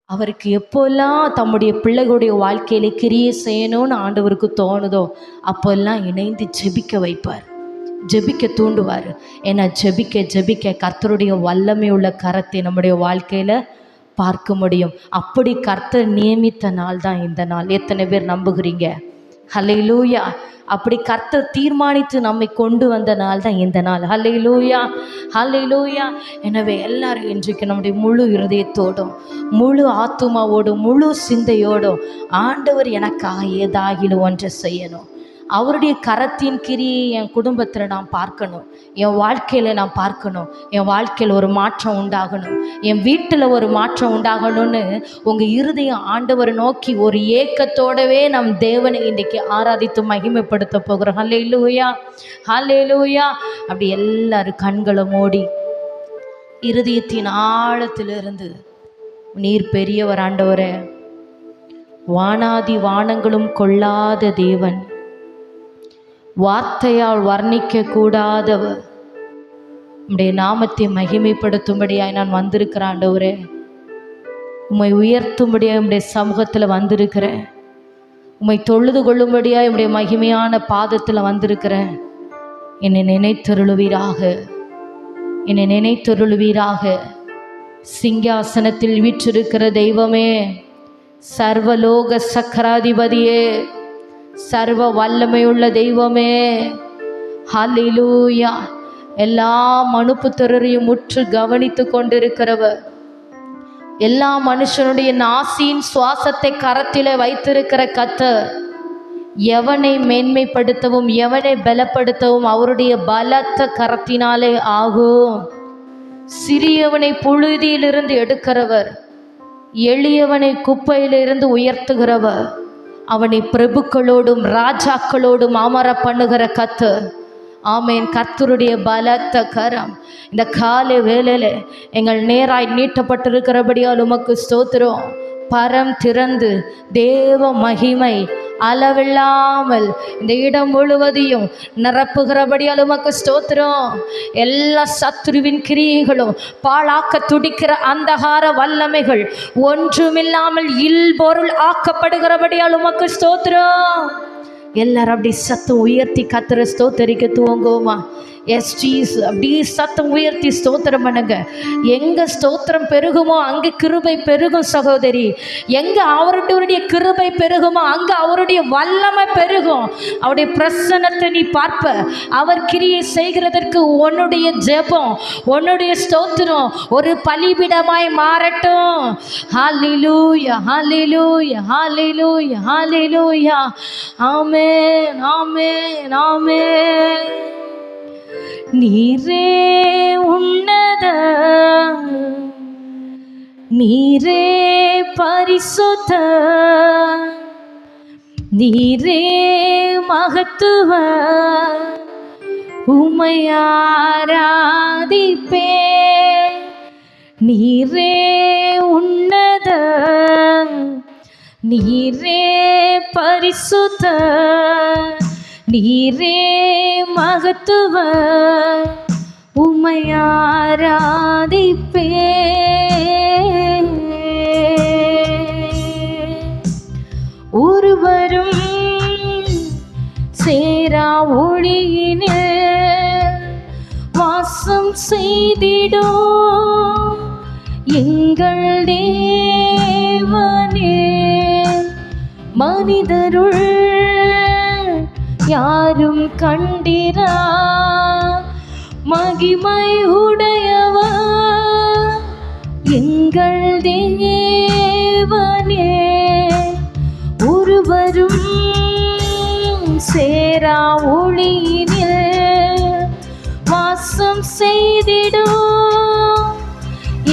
அவருக்கு எப்போல்லாம் தம்முடைய பிள்ளைகளுடைய வாழ்க்கையில கிரியை செய்யணும்னு ஆண்டவருக்கு தோணுதோ அப்போல்லாம் இணைந்து ஜெபிக்க வைப்பார், ஜெபிக்க தூண்டுவார். ஏன்னா ஜெபிக்க ஜெபிக்க கர்த்தருடைய வல்லமை உள்ள கரத்தை நம்முடைய வாழ்க்கையில் பார்க்க முடியும். அப்படி கர்த்தர் நியமித்த நாள் தான் இந்த நாள். எத்தனை பேர் நம்புகிறீங்க? ஹல்லேலூயா. அப்படி கர்த்தர் தீர்மானித்து நம்மை கொண்டு வந்த நாள் தான் இந்த நாள். ஹல்லேலூயா, ஹல்லேலூயா. எனவே எல்லாரும் இன்றைக்கு நம்முடைய முழு இருதயத்தோடும் முழு ஆத்துமாவோடும் முழு சிந்தையோடும் ஆண்டவர் எனக்காக ஏதாகிலும் ஒன்றை செய்யணும், அவருடைய கரத்தின் கிரியை என் குடும்பத்தில் நான் பார்க்கணும், என் வாழ்க்கையில் நான் பார்க்கணும், என் வாழ்க்கையில் ஒரு மாற்றம் உண்டாகணும், என் வீட்டில் ஒரு மாற்றம் உண்டாகணும்னு உங்கள் இருதயம் ஆண்டவரை நோக்கி ஒரு ஏக்கத்தோடவே நம் தேவனை இன்றைக்கி ஆராதித்து மகிமைப்படுத்த போகிறோம். ஹல்லேலூயா, ஹல்லேலூயா. அப்படி எல்லாரும் கண்களை மூடி இருதயத்தின் ஆழத்திலிருந்து, நீர் பெரியவர் ஆண்டவரே, வானாதி வானங்களும் கொள்ளாத தேவன், வார்த்தையால் வர்ணிக்க கூடாதவர், உம்முடைய நாமத்தை மகிமைப்படுத்தும்படியாய் நான் வந்திருக்கிறேன் ஆண்டவரே. உம்மை உயர்த்தும்படியாய் உம்முடைய சமூகத்தில் வந்திருக்கிறேன். உம்மை தொழுது கொள்ளும்படியாய் உம்முடைய மகிமையான பாதத்தில் வந்திருக்கிறேன். என்னை நினைத்தருளுவீராக, என்னை நினைத்தருளுவீராக. சிங்காசனத்தில் வீற்றிருக்கிற தெய்வமே, சர்வலோக சக்கராதிபதியே, சர்வ வல்லமையுள்ள தெய்வமே, ஹல்லேலூயா. எல்லா மனுப்புத்திரரையும் முற்று கவனித்து கொண்டிருக்கிறவர், எல்லா மனுஷனுடைய நாசியின் சுவாசத்தை கரத்திலே வைத்திருக்கிற கர்த்தர், எவனை மேன்மைப்படுத்தவும் எவனை பலப்படுத்தவும் அவருடைய பலத்த கரத்தினாலே ஆகும். சிறியவனை புழுதியிலிருந்து எடுக்கிறவர், எளியவனை குப்பையிலிருந்து உயர்த்துகிறவர், அவனை பிரபுக்களோடும் ராஜாக்களோடும் அமர பண்ணுகிற கர்த்தர். ஆமேன். கர்த்தருடைய பலத்த கரம் இந்த காலை வேளையில் எங்கள் நேராய் நீட்டப்பட்டிருக்கிறபடியால் உமக்கு ஸ்தோத்திரம். பரம் திறந்து தேவ மகிமை அளவில்லாமல் இந்த இடம் முழுவதையும் நிரப்புகிறபடியால் உமக்கு ஸ்தோத்திரம். எல்லா சத்துருவின் கிரியைகளும் பாழாக்க துடிக்கிற அந்தகார வல்லமைகள் ஒன்றுமில்லாமல் இல்பொருள் ஆக்கப்படுகிறபடியால் உமக்கு ஸ்தோத்திரம். எல்லாரும் அப்படி சத்தம் உயர்த்தி கர்த்தரை ஸ்தோத்தரிக்க துவங்குவோமா? எஸ் ஜீஸ். அப்படி சத்தம் உயர்த்தி ஸ்தோத்திரம் பண்ணுங்க. எங்க ஸ்தோத்திரம் பெருகுமோ அங்கே கிருபை பெருகும் சகோதரி. எங்க அவருடைய கிருபை பெருகுமோ அங்கே அவருடைய வல்லமை பெருகும். அவருடைய பிரசன்னத்தை நீ பார்ப்ப. அவர் கிரியை செய்கிறதற்கு உன்னுடைய ஜெபம், உன்னுடைய ஸ்தோத்திரம் ஒரு பலிபீடமாய் மாறட்டும். ஹல்லேலூயா, ஹல்லேலூயா, ஹல்லேலூயா, ஹல்லேலூயா. ஆமென், ஆமென், ஆமென். நீரே உன்னத, நீரே பரிசுத்த, நீரே மகத்துவ, உம்மை ஆராதிப்பே. நீரே உன்னத, நீரே பரிசுத்த, நீரே மகத்துவ, உம்மை ஆராதிப்பே. ஒருவரும் சேரா ஒளியினில் வாசம் செய்திடும் எங்கள் தேவனே, மனிதருள் யாரும் கண்டிரா மகிமை உடையவர் எங்கள் தேவனே. ஒருவரும் சேரா ஒளியினில் வாசம் செய்திடும்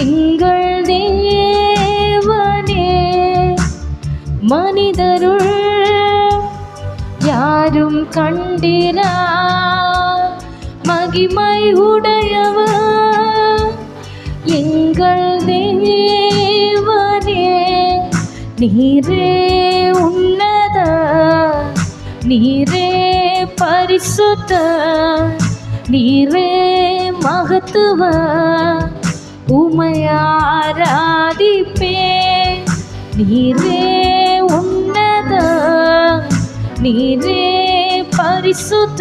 எங்கள் தேவனே, மனிதருள் யாரும் கண்டிரா மகிமை உடையவர் எங்கள் தேவனே. நீரே உன்னத, நீரே பரிசுத்த, நீரே மகத்துவ, உம்மை ஆராதிப்பே. நீரே உன்னத, நீரே பரிசுத்த.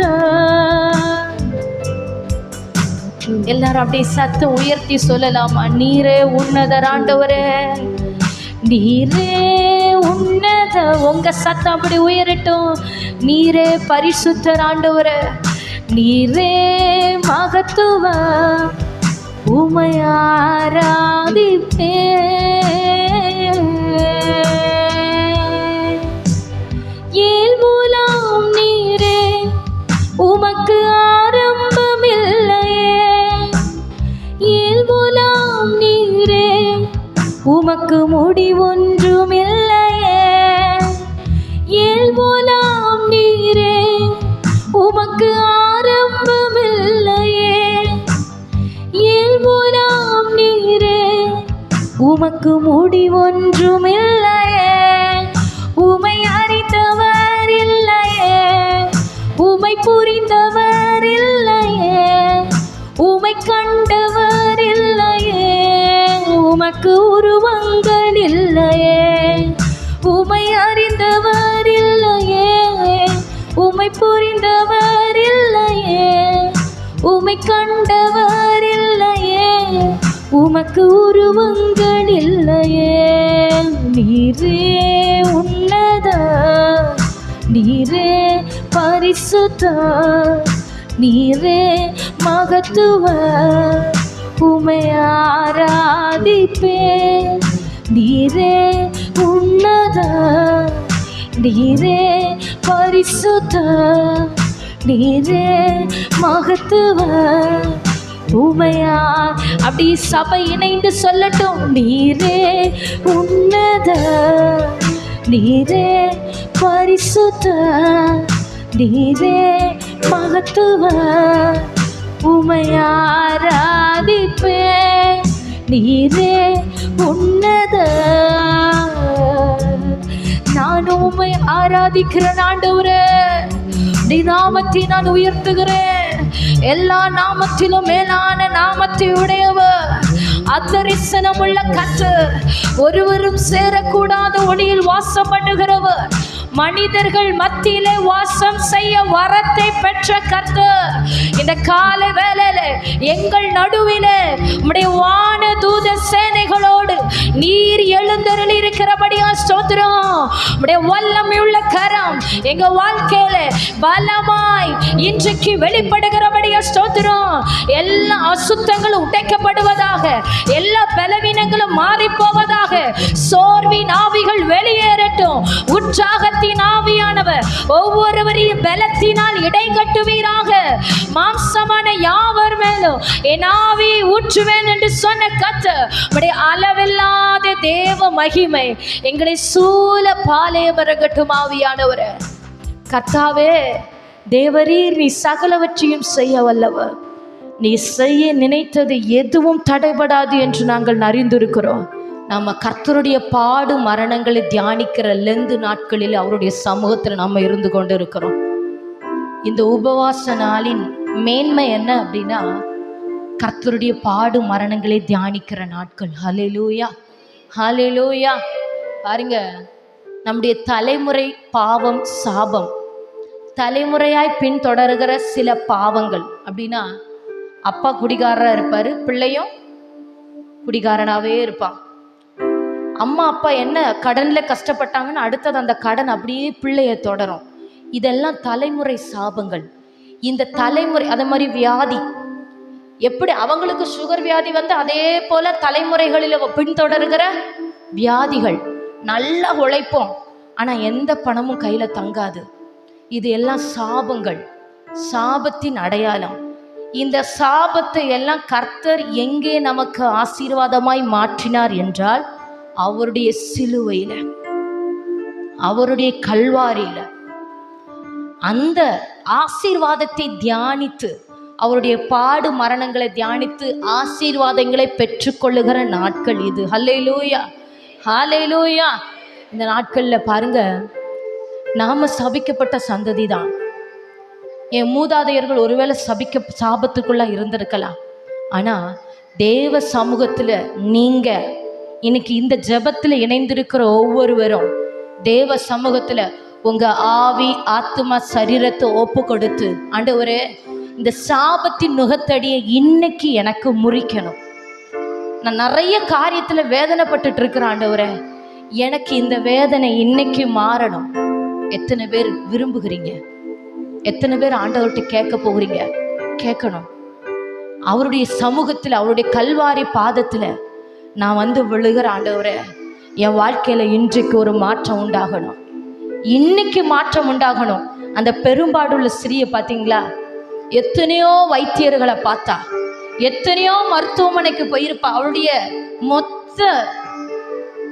எல்லாரும் அப்படியே சத்தம் உயர்த்தி சொல்லலாமா? நீரே உன்னதர் ஆண்டவரே, நீரே உன்னத. உங்க சத்தம் அப்படி உயரட்டும். நீரே பரிசுத்தர் ஆண்டவரே, நீரே மகத்துவ, உம்மை ஆராதிப்பேன். ஏல் மூலம் நீரே, உமக்கு ஆரம்பமில்லையே. ஏல் மூலம் நீரே, உமக்கு முடிவொன்றுமில்லையே. ஏல் மூலம் நீரே, உமக்கு ஆரம்பமில்லையே. ஏல் மூலம் நீரே, உமக்கு முடிவொன்றுமில்லையே. உமை அறிந்தவர் இல்லையே, உமை புரிந்தவர் இல்லையே, உமை கண்டவர் இல்லையே, உமக்கு உருவங்கள் இல்லையே. உமை அறிந்தவர் இல்லையே, உமை புரிந்தவர் இல்லையே, உமை கண்டவர் இல்லையே, உமக்கு உருவங்கள் இல்லையே. நீரே உன்னத, நீரே பரிசுத்த, நீரே மகத்துவ, உம்மை ஆராதிப்பேன். நீரே உன்னத, நீரே பரிசுத்த, நீரே மகத்துவ, உமையா. அப்படி சபை இணைந்து சொல்லட்டும். நீரே உன்னத, நீரே பரிசுத்த, நீரே மகத்துவ, உமை ஆராதிப்பேன். நீரே உன்னத. நான் உம்மை ஆராதிக்கிறேன் ஆண்டவரே, நீ நாமத்தை நான் உயர்த்துகிறேன். எல்லா நாமத்திலும் மேலான நாமத்தை உடையவர், அத்தரிசனமுள்ள கர்த்தர், ஒருவரும் சேரக்கூடாத ஒளியில் வாசம் பண்ணுகிறவர், மனிதர்கள் மத்தியிலே வாசம் செய்ய வரத்தை பெற்ற கர்த்தர், இந்த கால வேளையில எங்கள் நடுவிலே உம்முடைய வான தூத சேனைகளோடு நீர் எழுந்தருளி இருக்கிறபடியா ஸ்தோத்திரம். உம்முடைய வல்லமையுள்ள கரம் எங்க வாழ்க்கையில பலமாய் இன்றைக்கு வெளிப்படுகிறபடியா ஸ்தோத்திரம். எல்லா அசுத்தங்களும் உடைக்கப்படுவதாக, எல்லா பலவீனங்களும் மாறி போவதாக, சோர்வின் ஆவிகள் வெளியேறட்டும். உற்சாகத்தின் ஆவியானவர் ஒவ்வொருவரையும் பலத்தினால் இடை கட்டுவீராக. மாம்சமான யாவர் மேலும் என் ஆவி ஊற்றுவேன் என்று சொன்ன கர்த்தர், உம்முடைய அளவில்லாத தேவ மகிமை எங்களை சூழ பாலே வரகட்டும். ஆவியானவரே கர்த்தாவே, தேவரீர் நீ சகலவற்றையும் செய்ய வல்லவர். நீ செய்ய நினைத்தது எதுவும் தடைபடாது என்று நாங்கள் அறிந்திருக்கிறோம். நம்ம கர்த்தருடைய பாடு மரணங்களை தியானிக்கிற லெந்து நாட்களில் அவருடைய சமூகத்தில் நம்ம இருந்து கொண்டு இருக்கிறோம். இந்த உபவாச நாளின் மேன்மை என்ன அப்படின்னா, கர்த்தருடைய பாடு மரணங்களை தியானிக்கிற நாட்கள். ஹல்லேலூயா, ஹல்லேலூயா. பாருங்க, நம்முடைய தலைமுறை பாவம் சாபம், தலைமுறையாய் பின்தொடர்கிற சில பாவங்கள் அப்படின்னா, அப்பா குடிகாரராக இருப்பார், பிள்ளையும் குடிகாரனாகவே இருப்பான். அம்மா அப்பா என்ன கடனில் கஷ்டப்பட்டாங்கன்னு அடுத்தது அந்த கடன் அப்படியே பிள்ளையை தொடரும். இதெல்லாம் தலைமுறை சாபங்கள். இந்த தலைமுறை அதே மாதிரி வியாதி, எப்படி அவங்களுக்கு சுகர் வியாதி வந்து அதே போல தலைமுறைகளில் பின்தொடர்கிற வியாதிகள். நல்லா உழைப்போம், ஆனால் எந்த பணமும் கையில் தங்காது. இது எல்லாம் சாபங்கள், சாபத்தின் அடையாளம். இந்த சாபத்தை எல்லாம் கர்த்தர் எங்கே நமக்கு ஆசீர்வாதமாய் மாற்றினார் என்றால், அவருடைய சிலுவையில, அவருடைய கல்வாரியில. அந்த ஆசீர்வாதத்தை தியானித்து, அவருடைய பாடு மரணங்களை தியானித்து ஆசீர்வாதங்களை பெற்றுக்கொள்ளுகிற நாட்கள் இது. ஹல்லேலூயா, ஹல்லேலூயா. இந்த நாட்களில் பாருங்க, நாம சபிக்கப்பட்ட சந்ததி தான். என் மூதாதையர்கள் ஒருவேளை சாபத்துக்குள்ள இருந்திருக்கலாம். ஆனால் தேவ சமூகத்தில் நீங்கள் இன்னைக்கு இந்த ஜெபத்தில் இணைந்திருக்கிற ஒவ்வொருவரும் தேவ சமூகத்தில் உங்கள் ஆவி ஆத்மா சரீரத்தை ஒப்பு கொடுத்து, ஆண்டவரே இந்த சாபத்தின் நுகத்தடியை இன்னைக்கு எனக்கு முறிக்கணும். நான் நிறைய காரியத்தில் வேதனைப்பட்டுட்டு இருக்கிறேன் ஆண்டவரே, எனக்கு இந்த வேதனை இன்னைக்கு மாறணும். எத்தனை பேர் விரும்புகிறீங்க? எத்தனை பேர் ஆண்டவர்கிட்ட கேட்க போகிறீங்க? கேட்கணும். அவருடைய சமூகத்தில், அவருடைய கல்வாரி பாதத்தில் நான் வந்து விழுகிற ஆண்டவரே, என் வாழ்க்கையில் இன்றைக்கு ஒரு மாற்றம் உண்டாகணும், இன்னைக்கு மாற்றம் உண்டாகணும். அந்த பெரும்பாடுள்ள ஸ்திரீயை பார்த்தீங்களா? எத்தனையோ வைத்தியர்களை பார்த்தா, எத்தனையோ மருத்துவமனைக்கு போயிருப்பா.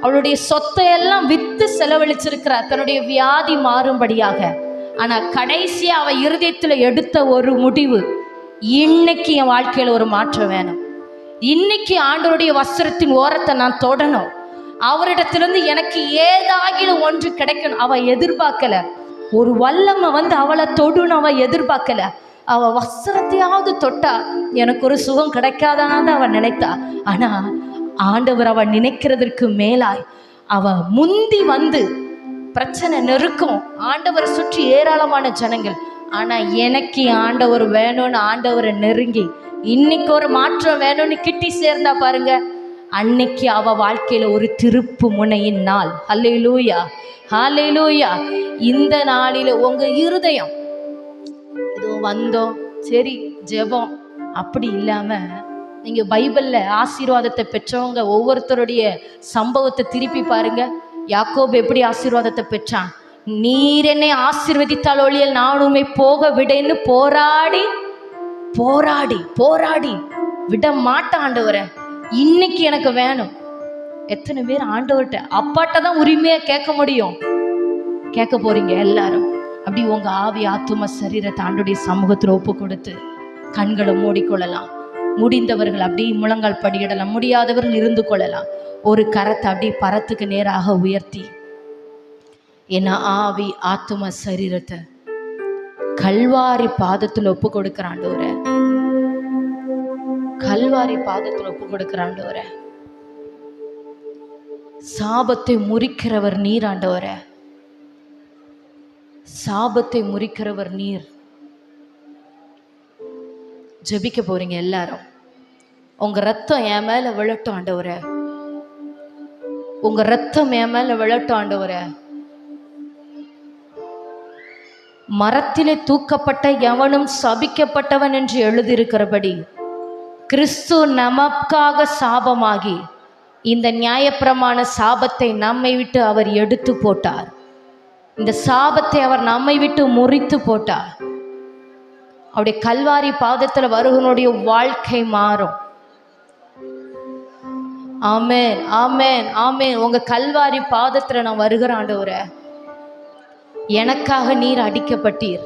அவளுடைய சொத்தை எல்லாம் வித்து செலவழிச்சிருக்கிறா தன்னுடைய வியாதி மாறும்படியாக. ஆனா கடைசியா அவ இருதயத்துல எடுத்த ஒரு முடிவு, இன்னைக்கு என் வாழ்க்கையில ஒரு மாற்றம் வேணும், இன்னைக்கு ஆண்டவருடைய வஸ்திரத்தின் ஓரத்தை நான் தொடணும், அவரிடத்திலிருந்து எனக்கு ஏதாகிலும் ஒன்று கிடைக்கணும். அவ எதிர்பார்க்கல ஒரு வல்லமை வந்து அவளை தொடுன்னு அவ எதிர்பார்க்கல. அவ வஸ்திரத்தையாவது தொட்டா எனக்கு ஒரு சுகம் கிடைக்காதான்னு அவ நினைத்தா. ஆனா ஆண்டவர் அவ நினைக்கிறதற்கு மேலாய் அவ முந்தி வந்து, பிரச்சனை நெருக்கம், ஆண்டவரை சுற்றி ஏராளமான ஜனங்கள், ஆனா எனக்கு ஆண்டவர் வேணும்னு ஆண்டவரை நெருங்கி இன்னைக்கு ஒரு மாற்றம் வேணும்னு கிட்டி சேர்ந்தா பாருங்க, அன்னைக்கு அவ வாழ்க்கையில ஒரு திருப்பு முனையின் நாள். ஹல்லேலூயா, ஹல்லேலூயா. இந்த நாளில உங்க இருதயம் ஏதோ வந்தோம் சரி ஜெபம் அப்படி இல்லாம, நீங்க பைபிள்ல ஆசீர்வாதத்தை பெற்றவங்க ஒவ்வொருத்தருடைய சம்பவத்தை திருப்பி பாருங்க. யாக்கோபு எப்படி ஆசீர்வாதத்தை பெற்றான்? நீர் என்னை ஆசீர்வதித்தால் ஒழியல் நான் உம்மை போக விடேன்னு போராடி போராடி போராடி விட மாட்டான் ஆண்டவரே, இன்னைக்கு எனக்கு வேணும். எத்தனை பேர் ஆண்டவர்கிட்ட அப்பாட்ட தான் உரிமையா கேட்க முடியும்? கேட்க போறீங்க எல்லாரும். அப்படி உங்க ஆவி ஆத்தும சரீரத்தை ஆண்டவருடைய சமூகத்தில் ஒப்பு கொடுத்து கண்களை மூடிக்கொள்ளலாம். முடிந்தவர்கள் அப்படி முழங்கால் படியிடலாம், முடியாதவர்கள் இருந்து கொள்ளலாம். ஒரு கரத்தை அப்படி பரத்துக்கு நேராக உயர்த்தி, என் ஆவி ஆத்தும சரீரத்தை கல்வாரி பாதத்தில் ஒப்பு கொடுக்கிறாண்டவரே, கல்வாரி பாதத்தில் ஒப்பு கொடுக்கிறாண்டவரே. சாபத்தை முறிக்கிறவர் நீர் ஆண்டவரே, சாபத்தை முறிக்கிறவர் நீர். ஜெபிக்க போறீங்க எல்லாரும். உங்க ரத்தம் என் மேல விழட்டும் ஆண்டவரே, உங்க ரத்தம் என் மேல விழட்டும் ஆண்டவரே. மரத்திலே தூக்கப்பட்ட எவனும் சபிக்கப்பட்டவன் என்று எழுதியிருக்கிறபடி கிறிஸ்து நமக்காக சாபமாகி இந்த நியாயப்பிரமாண சாபத்தை நம்மை விட்டு அவர் எடுத்து போட்டார். இந்த சாபத்தை அவர் நம்மை விட்டு முறித்து போட்டார். அவருடைய கல்வாரி பாதத்தில் வருவனுடைய வாழ்க்கை மாறும். ஆமென், ஆமென், ஆமென். உங்க கல்வாரி பாதத்தில் நான் வருகிறேன் ஆண்டவரே. எனக்காக நீர் அடிக்கப்பட்டீர்,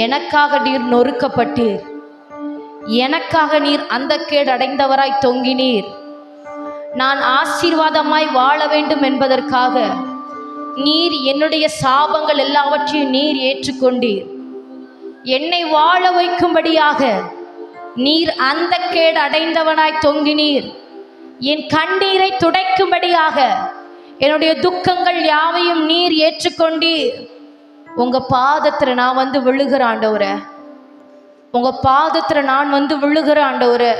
எனக்காக நீர் நொறுக்கப்பட்டீர், எனக்காக நீர் அந்த கேடு அடைந்தவராய் தொங்கினீர். நான் ஆசீர்வாதமாய் வாழ வேண்டும் என்பதற்காக நீர் என்னுடைய சாபங்கள் எல்லாவற்றையும் நீர் ஏற்றுக்கொண்டீர். என்னை வாழ வைக்கும்படியாக நீர் அந்த கேடு அடைந்தவனாய் தொங்கினீர். என் கண்ணீரை துடைக்கும்படியாக என்னுடைய துக்கங்கள் யாவையும் நீர் ஏற்றுக்கொண்டீர். உங்க பாதத்துல நான் வந்து விழுகிற ஆண்டவரே, உங்க பாதத்துல நான் வந்து விழுகிற ஆண்டவரே.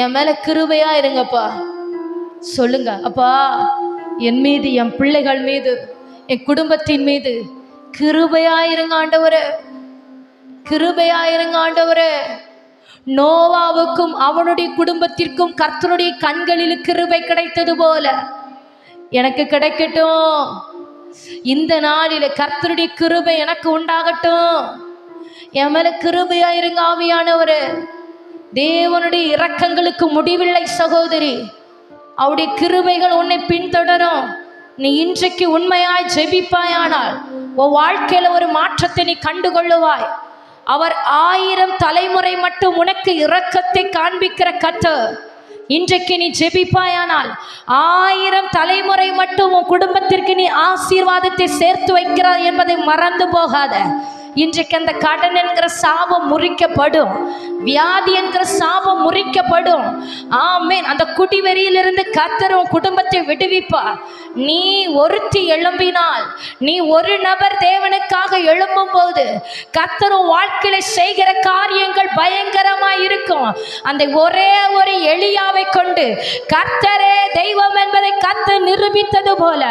என் மேல கிருபையா இருங்கப்பா. சொல்லுங்க, அப்பா என் மீது, என் பிள்ளைகள் மீது, என் குடும்பத்தின் மீது கிருபையா இருங்க ஆண்டவரே, கிருபையா இருங்க ஆண்டவரே. நோவாவுக்கும் அவனுடைய குடும்பத்திற்கும் கர்த்தருடைய கண்களில் கிருபை கிடைத்தது போல எனக்கு கிடைக்கட்டும். இந்த நாளில கர்த்தருடைய கிருபை எனக்கு உண்டாகட்டும். என் மேல கிருபையா இருங்க ஆவியானவரே. தேவனுடைய இரக்கங்களுக்கு முடிவில்லை சகோதரி. அவருடைய கிருபைகள் உன்னை பின்தொடரும். நீ இன்றைக்கு உண்மையாய் ஜெபிப்பாயானால் உன் வாழ்க்கையில ஒரு மாற்றத்தை நீ கண்டுகொள்ளுவாய். அவர் 1000 தலைமுறை மட்டும் உனக்கு இரக்கத்தை காண்பிக்கிற கர்த்தர். இன்றைக்கு நீ ஜெபிப்பாயானால் 1000 தலைமுறை மட்டும் உன் குடும்பத்திற்கு நீ ஆசீர்வாதத்தை சேர்த்து வைக்கிறார் என்பதை மறந்து போகாத. இன்றைக்கு அந்த கடன் என்கிற சாபம் முறிக்கப்படும், வியாதி என்கிற சாபம் முறிக்கப்படும். ஆமென். அந்த குடிவெறியிலிருந்து கர்த்தர் உன் குடும்பத்தை விடுவிப்பார். நீ ஒருத்தி எழும்பினால், நீ ஒரு நபர் தேவனுக்காக எழும்பும் போது கர்த்தர் உன் வாழ்க்கையில செய்கிற காரியங்கள் பயங்கரமாய் இருக்கும். அந்த ஒரே ஒரு எலியாவை கொண்டு கர்த்தரே தெய்வம் என்பதை கர்த்தர் நிரூபித்தது போல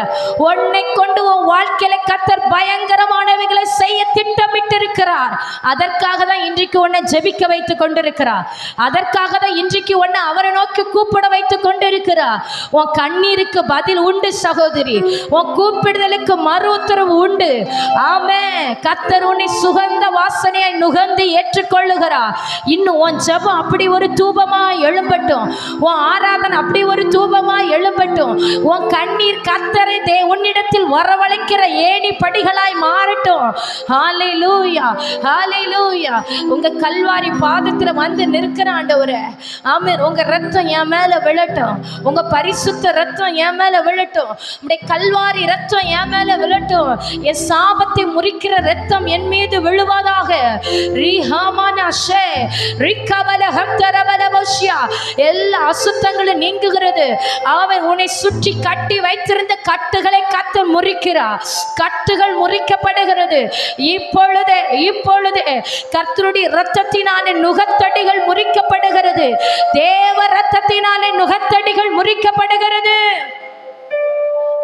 உன்னை கொண்டு உன் வாழ்க்கையில கர்த்தர் பயங்கரமானவைகளை செய்ய திட்டமிட்டிருக்கிறார். அதற்காக தான் இன்றைக்கு உன்னை ஜெபிக்க வைத்துக் கொண்டிருக்கிறார். அதற்காக தான் இன்றைக்கு உன்னை அவரை நோக்கி கூப்பிட வைத்துக் கொண்டிருக்கிறார். உன் கண்ணீருக்கு பதில் உண்டு சகோதரி, உன் கூப்பிடுதலுக்கு மறு உத்தரவு உண்டு. ஆமென். கர்த்தர் உன்னை சுகந்த வாசனையை நுகர்ந்து ஏற்றுக்கொள்ளுகிறார். இன்னும் உன் ஜெபம் அப்படி ஒரு தூபமா எழும்பட்டும், உன் ஆராதனை அப்படி ஒரு தூபமா எழும்பட்டும். உன் கண்ணீர் கர்த்தரை உன்னிடத்தில் வரவழைக்கிற ஏணி படிகளாய் மாறட்டும். ஹல்லேலூயா, ஹல்லேலூயா. உங்க கல்வாரி பாதத்துல வந்து நிற்கிற ஆண்டவரே, ஆமென். உங்க ரத்தம் என் மேல விழட்டும், உங்க பரிசுத்த ரத்தம் என் மேல விழட்டும், உடைய கல்வாரி ரத்தம் என் மேல விழட்டும். என் சாபத்தை முறிக்கிற ரத்தம் என் மீது விழுவதாக. எல்லா அசுத்தங்களும் நீங்குகிறது. அவன் உன்னை சுற்றி கட்டி வைத்திருந்த கட்டுகளை கர்த்தர் முறிக்கிறார். கட்டுகள் முறிக்கப்படுகிறது. இப்பொழுது இப்பொழுது கர்த்தருடைய இரத்தத்தினாலே நுகத்தடிகள் முறிக்கப்படுகிறது. தேவ இரத்தத்தினாலே நுகத்தடிகள் முறிக்கப்படுகிறது.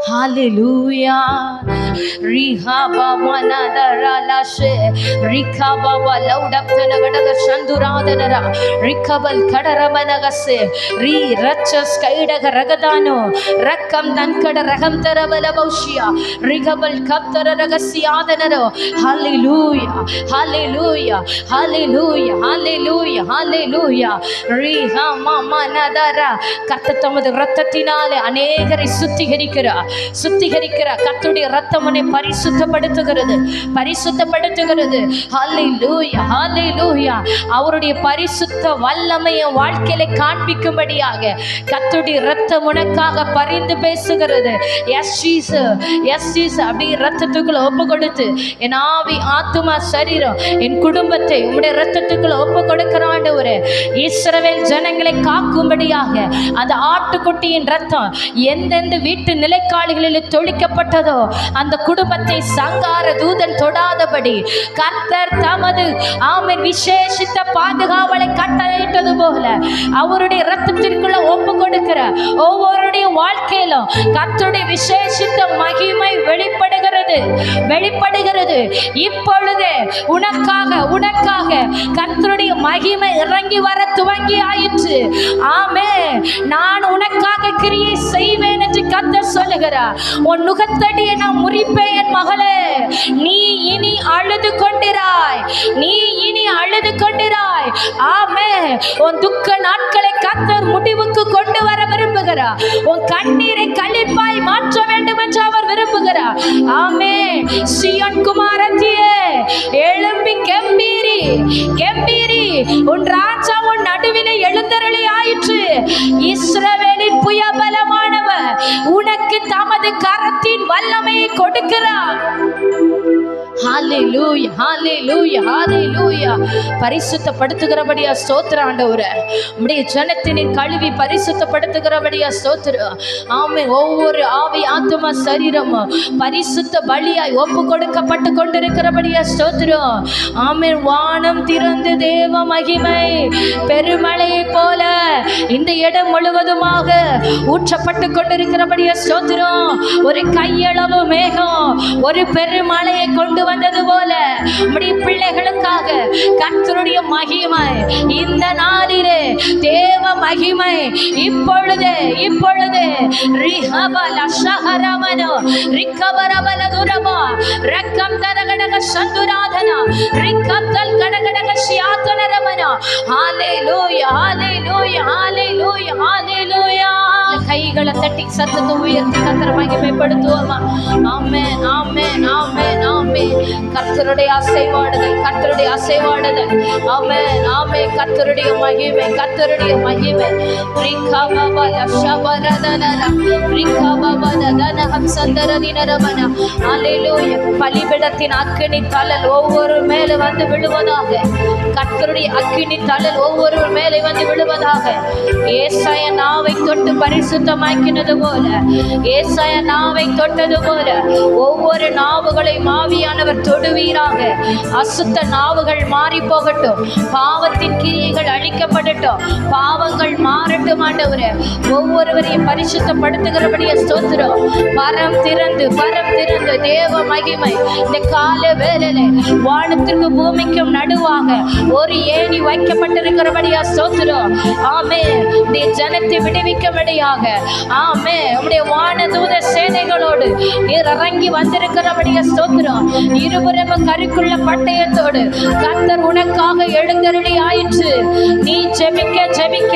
Hallelujah. Riha baba nadaralaše, Rika baba laudaptana gadaga shanduradana, Rikabal kadaramanagase, Ri rachas kaidaga ragadano, Rakam dankada ragam tarabalabaushia, Rikabal kaptara ragasiadana. Hallelujah, Hallelujah, Hallelujah, Hallelujah, Hallelujah. Riha mama nadara, கர்த்தர் இரத்தத்தினாலே அநேகரை சுத்திகரிக்கிறார். கர்த்தருடைய இரத்தம் உன்னை பரிசுத்தப்படுத்துகிறது, பரிசுத்தப்படுத்துகிறது. ஹல்லேலூயா, ஹல்லேலூயா. அவருடைய பரிசுத்த வல்லமையை வாழ்க்கையில காண்பிக்கும்படியாக கர்த்தருடைய இரத்தம் உனக்காக பரிந்து பேசுகிறது. S Jesus, S Jesus. அப்படி இரத்தத்துக்குள்ள ஒப்பு கொடுத்து என் ஆவி, ஆத்துமா, சரீரம், என் குடும்பத்தை உம்முடைய இரத்தத்துக்குள்ள ஒப்பு கொடுக்கிற ஆண்டவரே, இஸ்ரவேல் ஜனங்களை காக்கும்படியாக அந்த ஆட்டுக்குட்டியின் இரத்தம் எந்தெந்த வீட்டு நிலைக்காலிகளில் தொளிக்கப்பட்டதோ அந்த குடும்பத்தை சங்கார தூதன் தொடாதபடி கர்த்தர் தமது ஆமென் விசேஷித்த பாதுகாவலை கட்டளையிட்டது போல அவருடைய இரத்தத்திற்குள்ள ஒப்பு கொடுக்கிற ஒவ்வொருடைய வாழ்க்கையிலும் கர்த்தருடைய விசேஷித்த மகிமை வெளிப்படுகிறது. இப்பொழுது உனக்காக கர்த்தருடைய மகிமை இறங்கி வர துவங்கி ஆயிற்று. ஆமென். நான் உனக்காக கிரியை செய்வேன் என்று கர்த்தர் சொல்லுகிறார். உன் நுகத்தடியை நான் முறிப்பேன் என் மகளே. நீ இனி அழுது கொண்டிராய். ஆமென். உன் துக்க நாட்களை கர்த்தர் முடிவுக்கு கொண்டு வர விரும்புகிறார். உன் கண்ணீரை களிப்பாய் மாற்ற வேண்டும் என்று அவர் விரும்புகிறார். ஆமென். சீயோன் குமாரத்தியே, எழும்பி கெம்பீரி, உன் ராஜா உன் நடுவிலே எழுந்தருளி ஆயிற்று. இஸ்ரவேலின் புயபலமானவர் உனக்கு தமது கரத்தின் வல்லமையை கொடுக்கிறார். ஹல்லேலூயா, ஹல்லேலூயா, ஹல்லேலூயா. பரிசுத்தப்படுத்துகிறபடியா ஸ்தோத்திர ஆண்டவரே. உம்முடைய ஜனத்தினை கழுவி பரிசுத்தப்படுத்துகிறபடியா ஸ்தோத்திரம். ஆமென். ஒவ்வொரு ஆவி, ஆத்துமா, சரீரம் பரிசுத்த பலியாய் ஒப்பு கொடுக்கப்பட்டு கொண்டிருக்கிறபடியா ஸ்தோத்திரம். ஆமென். வானம் திறந்து தேவ மகிமை பெருமழையை போல இந்த இடம் முழுவதுமாக ஊற்றப்பட்டு கொண்டிருக்கிறபடியா ஸ்தோத்திரம். ஒரு கையளவு மேகம் ஒரு பெருமழையை கொண்டு வந்தது போல உம்முடைய பிள்ளைகளுக்காக கர்த்தருடைய மகிமை இந்த நாளிலே தேவ மகிமை இப்பொழுது ரிஹபல ஷஹரமனோ ரிக்கபரபல துரபா ரக்கம் தரகடக சந்துராதன ரிக்கப்தல் கடகடக சியாதனரமனோ. ஹல்லேலூயா, ஹல்லேலூயா, ஹல்லேலூயா, ஹல்லேலூயா. கைகளை தட்டி சத்தத்தை உயர்த்தி கர்த்தரை மகிமைப்படுத்துவோமா? ஆமென், ஆமென், ஆமென், ஆமென். கர்த்தருடைய அசைவாடுதல். ஆமென், ஆமென். கர்த்தருடைய மகிமை. ரிகபபல ஷபரதன ரிகபபதன ரகம் சந்தரதி நரமன. அல்லேலூயா. பலிபீடத்தின் அக்கினி தழல் ஒவ்வொரு மேலே வந்து விழுவதாக. கர்த்தருடைய அக்கினி தழல் ஒவ்வொரு மேலே வந்து விழுவதாக. ஏசாயா நாவை தொட்டு பரிசுத்தமாக்கினது போல, ஏசாயா நாவை தொட்டது போல ஒவ்வொரு நாவுகளை ஆவியானவர் தொடுவீராக. அசுத்த நாவுகள் மாறி போகட்டும், பாவத்தின் கிரியைகள் அழிக்கப்படட்டும், பாவங்கள் மாறட்டும் ஆண்டவரே. ஒவ்வொருவரையும் பரிசுத்தப்படுத்துகிறபடிய ஸ்தோத்திரம். பரம் திறந்து தேவ மகிமை இந்த கால வேளையிலே வானத்திற்கு பூமிக்கும் நடுவாக ஒரு ஏணி வைக்கப்பட்டிருக்கிறபடியா ஸ்தோத்திரம். ஆமே. நீ ஜனத்தை விடுவிக்கும்படியாக ஆமே உம்முடைய வானதூத சேனைகளோடு நீர் இறங்கி வந்திருக்கிறபடியா ஸ்தோத்திரம். இருபுறமும் கருக்குள்ள பட்டயத்தோடு கர்த்தர் உனக்காக எழுந்தருளி ஆயிற்று. நீ ஜெபிக்க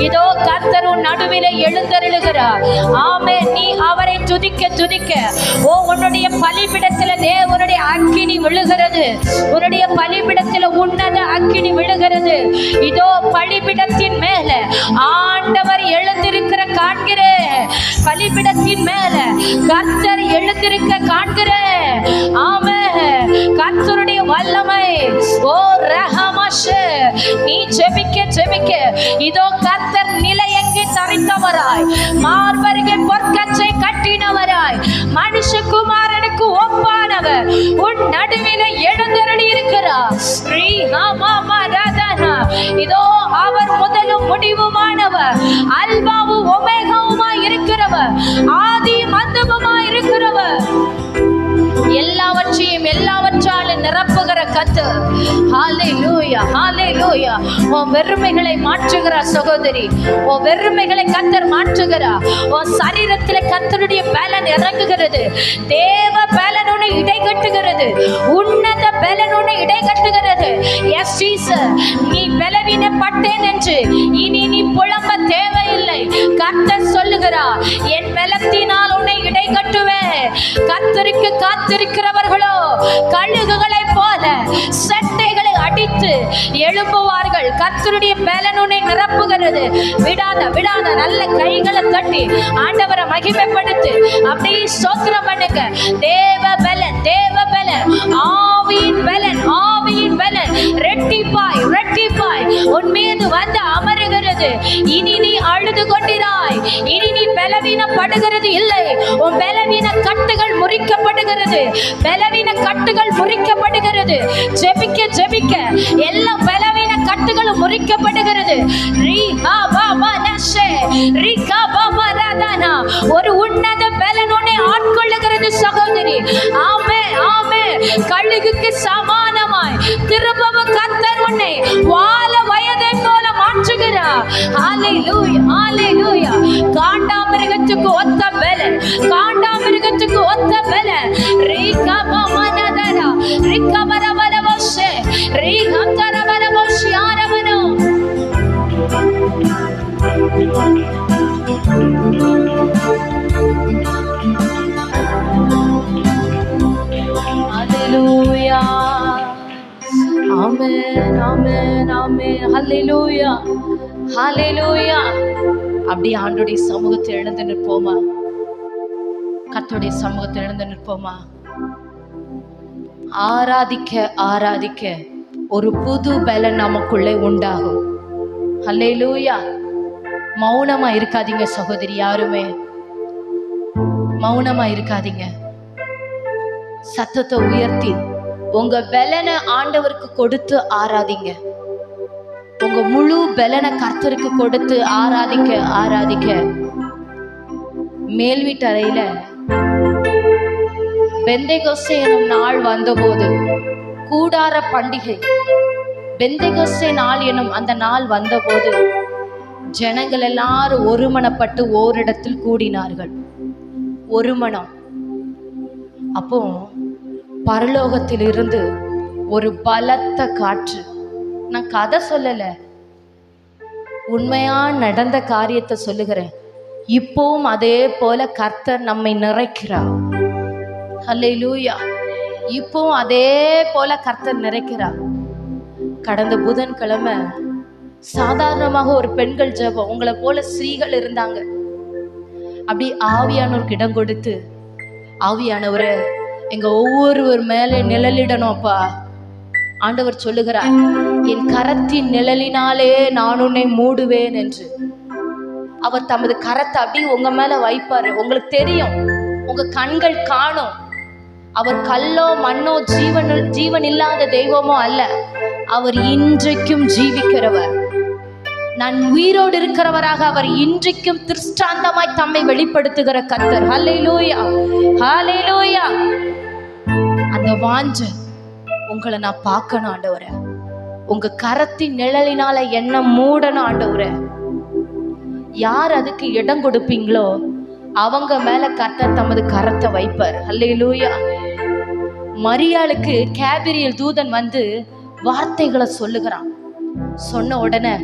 இதோ கர்த்தர் உன் நடுவிலே எழுந்தருளுகிறார். ஆமே. நீ அவரை துதிக்க ஓ உன்னுடைய பலிபீடத்தில் தேவனுடைய அக்கினி விழுகிறது. உன்னுடைய பலிபீடத்தில் உன்னத அக்கினி விழுகிறது. இதோ பலிபீடத்தின் மேல ஆண்டவர் எழுந்திருக்கிற காண்கிறேன். பலிபீடத்தின் மேல கர்த்தர் எழுந்திருக்க காண்கிறேன். ஆமே. கர்த்தருடைய வல்லமை. ஓ ரஹமஷே. நீ ஜெபிக்க இதோ கர்த்தர் நிலையங்கி தரித்தவராய், மார்பருகே பொற்கச்சை கட்டினவராய், மனுஷகுமாரனுக்கு ஒப்பானவர் உன் நடுவிலே எழுந்தருளி இருக்கிறார். இதோ அவர் முதலும் முடிவுமானவர், அல்பாவும் ஒமேகாவுமாய் இருக்கிறவர், ஆதி மந்தமுமாய் இருக்கிறவர், எல்லாவற்றாலும் நிரப்புகிற கர்த்தர். ஹல்லேலூயா ஹல்லேலூயா. உன் வெறுமைகளை மாற்றுகிறார் சகோதரி. உன் வெறுமைகளை கர்த்தர் மாற்றுகிறார். உன் சரீரத்தில் கர்த்தருடைய பலன் இறங்குகிறது. தேவ பலன் உன்னை இடை கட்டுகிறது. உன்னத பலன் உன்னை இடை கட்டுகிறது. S Jesus. நீ பலவீனப்பட்டேன் என்று இனி நீ புலம்ப தேவையில்லை. கர்த்தர் சொல்லுகிறார், என் பலத்தினால் உன்னை இடை கட்டுவேன். கர்த்தருக்கு காத்திருக்கிறவர்களோ கழுகுகளை போல சட்டைகளை அடித்து எழும்புவார்கள். கர்த்தருடைய பலன் உன்னை நிரப்புகிறது. விடாத நல்ல கைகளை தட்டி ஆண்டவரை மகிமைப்படுத்து. அப்படியே ஸ்தோத்திரம் பண்ணுங்க. தேவ பலன் ஆவியின் பலன் ரெட்டிப்பாய் உன் மீது வந்து அமருகிறது. இனி நீ அழுது கொண்டிராய். இனி நீ பலவீனப்படுகிறது இல்லை. உன் பலவீன கட்டுகள் முறிக்கப்படுகிறது. ஜெபிக்க எல்லா பலவீன கட்டுகளும் முறிக்கப்படுகிறது. ஒரு உன்னத பலன் உன்னை ஆட்கொள்ளுகிறது சகோதரி. ஆமே. கழுகுக்கு சமானமாய் திரும்பவும் கர்த்தர் உன்னை வால வயதை போல மாற்றுகிறார். ஹல்லேலூயா. காண்டாமிருகத்துக்கு ஒத்த பலன். Hallelujah. Amen. Hallelujah. அப்படியே ஆண்டோடைய சமூகத்தை எழுந்து நிற்போமா? கர்த்தருடைய சமூகத்தை எழுந்து நிற்போமா? ஆராதிக்க ஒரு புது பலன் நமக்குள்ளே உண்டாகும். ஹல்லேலூயா. மௌனமா இருக்காதீங்க சகோதரி. யாருமே மௌனமா இருக்காதீங்க. சத்தத்தை உயர்த்தி உங்க பலனை ஆண்டவருக்கு கொடுத்து ஆராதிங்க. உங்க முழு பலனை கர்த்தருக்கு கொடுத்து ஆராதிக்க மேல் வீட்டறையில பெந்தேகோஸ்தே எனும் நாள் வந்தபோது, கூடார பண்டிகை பெந்தேகோஸ்தே நாள் எனும் அந்த நாள் வந்தபோது ஜனங்கள் எல்லாரும் ஒருமனப்பட்டு ஓரிடத்தில் கூடினார்கள். ஒரு மனம். அப்போ பரலோகத்தில் இருந்து ஒரு பலத்த காற்று. நான் கதை சொல்லல, உண்மையா நடந்த காரியத்தை சொல்லுகிறேன். இப்பவும் அதே போல கர்த்தர் நம்மை நிறைக்கிறார். ஹல்லேலூயா. இப்பவும் அதே போல கர்த்தர் நிறைக்கிறார். கடந்த அப்படி ஆவியானவருக்கு இடம் கொடுத்து, ஆவியானவரை எங்க ஒவ்வொருவர் மேலே நிழலிடணும் அப்பா. ஆண்டவர் சொல்லுகிறார், என் கரத்தின் நிழலினாலே நான் உன்னை மூடுவேன் என்று. அவர் தமது கரத்தை அப்படி உங்க மேல வைப்பாரு. உங்களுக்கு தெரியும், உங்க கண்கள் காணும். அவர் கல்லோ மண்ணோ ஜீவன் இல்லாத தெய்வமோ அல்ல. அவர் இன்றைக்கும் ஜீவிக்கிறவர். நான் உயிரோடு இருக்கிறவராக அவர் இன்றைக்கும் திருஷ்டாந்தமாய் தம்மை வெளிப்படுத்துகிற கர்த்தர். ஹல்லேலூயா, ஹல்லேலூயா. அந்த வாஞ்ச உங்களை நான் பார்க்கணும் ஆண்டவரே. உங்க கரத்தின் நிழலினால என்ன மூடணும் ஆண்டவரே. யார் அதுக்கு இடம் கொடுப்பீங்களோ அவங்க மேல கர்த்தர் தமது கரத்தை வைப்பார். ஹல்லேலூயா. மரியாளுக்கு கேபிரியல் தூதன் வந்து வார்த்தைகளை சொல்லுகிறான். சொன்ன உடனே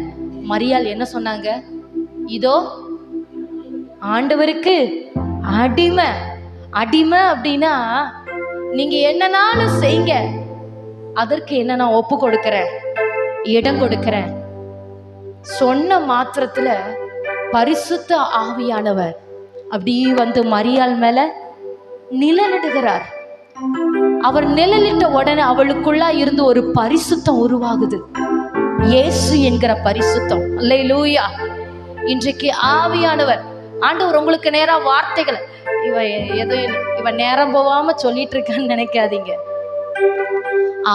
மரியாள் என்ன சொன்னாங்க? இதோ ஆண்டவருக்கு அடிமை. அடிமை அப்படின்னா நீங்க என்னனாலும் செய்ங்க, அதற்கு என்ன நான் ஒப்பு கொடுக்கிறேன், இடம் கொடுக்கிறேன். சொன்ன மாத்திரத்துல பரிசுத்த ஆவியானவர் அப்படியே வந்து மரியாள் மேல நிழலிடுகிறார். அவர் நிழலிட்ட உடனே அவளுக்குள்ளா இருந்து ஒரு பரிசுத்தம் உருவாகுது. இயேசு என்கிற பரிசுத்தம். அல்லேலூயா. இன்றைக்கு ஆவியானவர் ஆண்டவர் உங்களுக்கு நேரா வார்த்தைகள், இவ நேரம் போகாம சொல்லிட்டு இருக்கான்னு நினைக்காதீங்க.